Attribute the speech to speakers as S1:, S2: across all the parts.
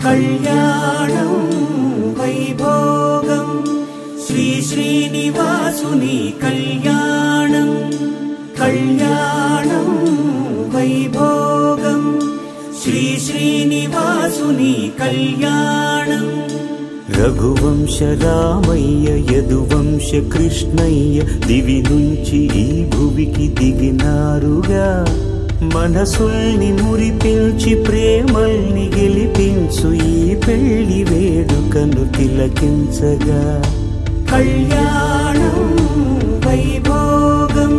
S1: కళ్యాణం వైభోగం శ్రీ శ్రీనివాసుని కళ్యాణం కళ్యాణం వైభోగం శ్రీ శ్రీనివాసుని కళ్యాణం రఘువంశ రామయ్య యదువంశ కృష్ణయ్య దివి నుంచి ఈ భువికి దిగినారుగా మనసుల్ని మురిపించి ప్రేమల్ని గెలిపించు ఈ పెళ్లి వేడుకను తిలకించగా కళ్యాణం వైభోగం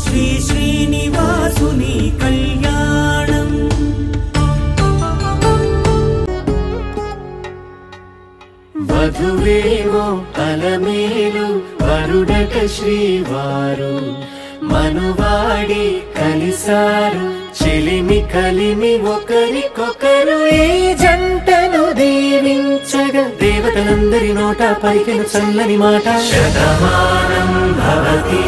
S1: శ్రీ శ్రీనివాసుని కళ్యాణం వధువేవో అలమేలు వరుడట శ్రీవారు మనువాడి కలిసారు చెలిమి కలిమి ఒకరికొకరు ఈ జంటను దీవించగా దేవతలందరి నోట పలికిన చల్లని మాట శతమానం భవతి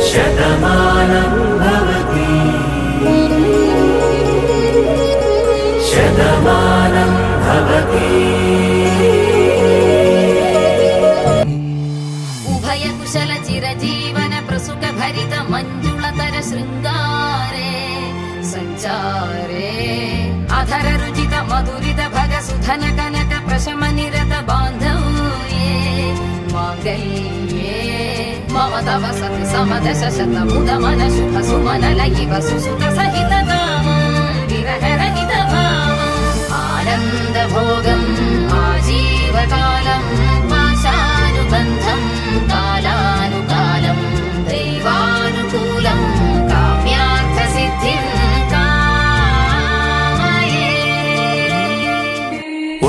S1: శతమానం భవతి శతమానం భవతి
S2: కుశల చిరజీవన ప్రసుక భరిత మంజుళతర శృంగారే సంచారే అధర రుచిత మధురిత భగ సుధన కనక ప్రశమ నిరత బాంధవ్యే మాంగళ్యే మమ తవ సతి సమదశ శతముద మన శుభ సుమనల ఇవ సుసుత సహిత విరహరహిత భావం ఆనంద భోగం ఆజీవకాలం పాశానుబంధం కాలానుకాలం దైవానుకూలం కామ్యార్థ సిద్ధిం కామయే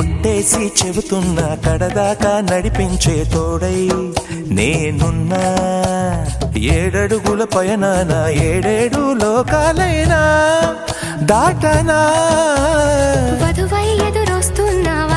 S3: ఒట్టేసి చెబుతున్నా కడదాకా నడిపించే తోడై నేనున్నా ఏడడుగుల పయనాన ఏడేడు లోకాలైనా దాటనా
S4: వధువై ఎదురొస్తున్నావా